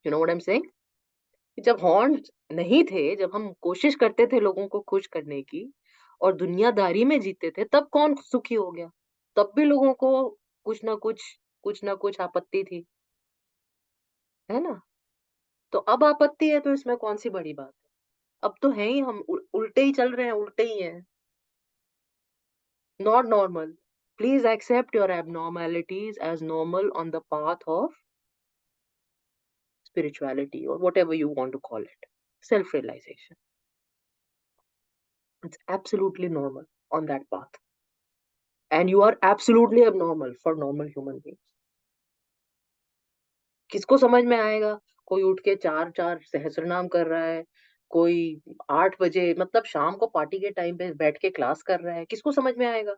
Speaker 1: You know what I am saying? जब हॉर्न्स नहीं थे, जब हम कोशिश करते थे लोगों को खुश करने की और दुनियादारी में जीते थे, तब कौन सुखी हो गया? तब भी लोगों को कुछ ना कुछ आपत्ति थी, है ना? तो अब आपत्ति है तो इसमें कौन सी बड़ी बात है? अब तो है ही, हम उल्टे ही चल रहे हैं, उल्टे ही हैं। Not normal. Please accept your abnormalities as normal on the path of spirituality or whatever you want to call it. Self-realization. It's absolutely normal on that path. And you are absolutely abnormal for normal human beings. किसको समझ में आएगा? कोई उठ के 4-4 सहस्रनाम कर रहा है, कोई 8 बजे मतलब शाम को पार्टी के टाइम पे बैठ के क्लास कर रहा है, किसको समझ में आएगा?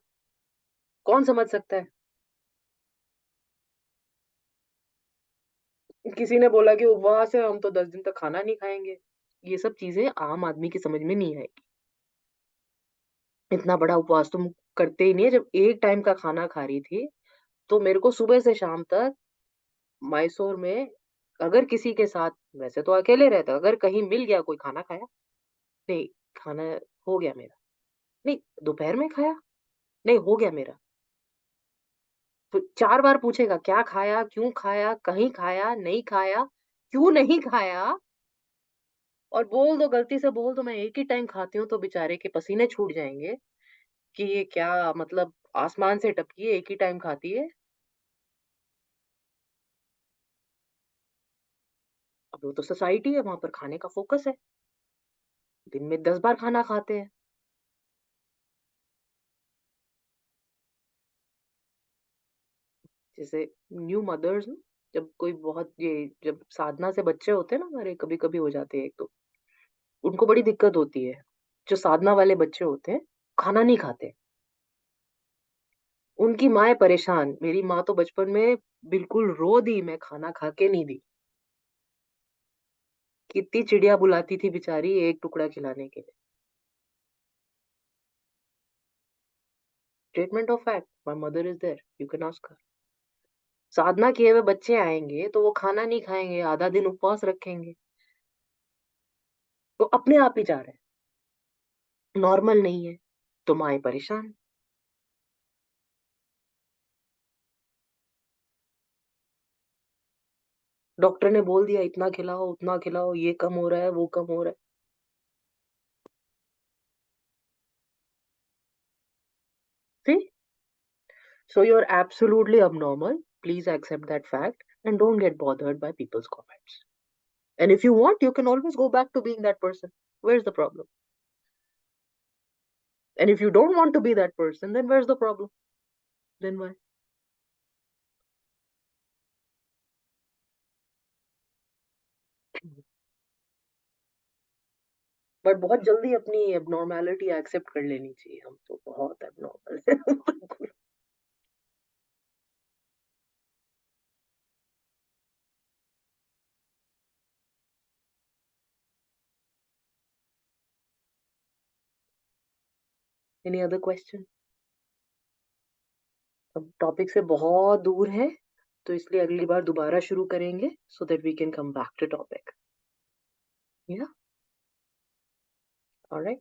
Speaker 1: कौन समझ सकता है? किसी ने बोला कि उपवास है, हम तो 10 दिन तक खाना नहीं खाएँगे। ये सब चीज़ें आम आदमी की समझ में नहीं आएगी। इतना बड़ा उपवास तुम करते ही नहीं है। जब एक टाइम का खाना खा रही थी, तो मेरे को सुबह से शाम तक मैसूर में अगर किसी के साथ, वैसे तो अकेले रहता, अगर कहीं मिल गया कोई, खाना खाया? नहीं, खाना हो गया मेरा। नहीं, दोपहर में खाया? नहीं, हो गया मेरा। तो 4 बार पूछेगा, क्या खाया? क्यों खाया? कहीं खाया? नहीं खाया? क्यों नहीं खाया? और बोल दो, गलती से बोल दो मैं एक ही टाइम खाती हूँ, तो बेचारे के पसीने छूट जाएँगे कि ये क्या मतलब आसमान से टपकी है, एक ही टाइम खाती है। अब वो तो सोसाइटी है, वहाँ पर खाने का फ़ोकस है। दिन में 10 बार खाना खाते हैं। जैसे न्यू मदर्स ना, जब कोई बहुत ये जब साधना से बच्चे होते हैं ना हमारे, कभी-कभी हो जाते हैं 1-2, उनको बड़ी दिक्कत होती है। जो साधना वाले बच्चे होते हैं, खाना नहीं खाते। उनकी माँएँ परेशान। मेरी माँ तो बचपन में बिल्कुल रो दी, मैं खाना खा के नहीं दी। कितनी चिड़िया बुलाती थी बेचारी एक टुकड़ा खिलाने के लिए। Statement of fact, my mother is there, you can ask her. साधना किए हुए बच्चे आएँगे, तो वो खाना नहीं खाएँगे, आधा दिन उपवास रखेंगे। तो अपने आप ही जा रहे हैं, नॉर्मल नहीं है, तो माएँ परेशान। डॉक्टर ने बोल दिया इतना खिलाओ, उतना खिलाओ, ये कम हो रहा है, वो कम हो रहा है। See? So you're absolutely abnormal. Please accept that fact and don't get bothered by people's comments. And if you want, you can always go back to being that person. Where's the problem? And if you don't want to be that person, then where's the problem? Then why? But बहुत जल्दी अपनी abnormality accept कर लेनी चाहिए, हम तो बहुत abnormal है। Any other question? अब टॉपिक से बहुत दूर है, तो इसलिए अगली बार दोबारा शुरू करेंगे so that we can come back to topic. Yeah? All right.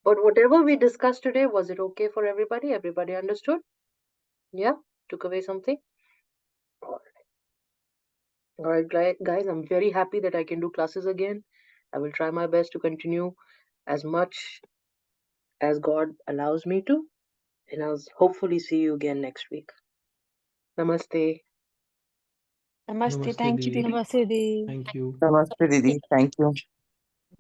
Speaker 1: But whatever we discussed today, was it okay for everybody? Everybody understood? Yeah? Took away something? Alright, guys, I'm very happy that I can do classes again. I will try my best to continue as much as God allows me to. And I'll hopefully see you again next week. Namaste.
Speaker 5: Namaste.
Speaker 4: Namaste,
Speaker 5: Thank you,
Speaker 4: Didi.
Speaker 5: Didi.
Speaker 3: Namaste, Didi.
Speaker 4: Thank you.
Speaker 7: Namaste, Didi. Thank you.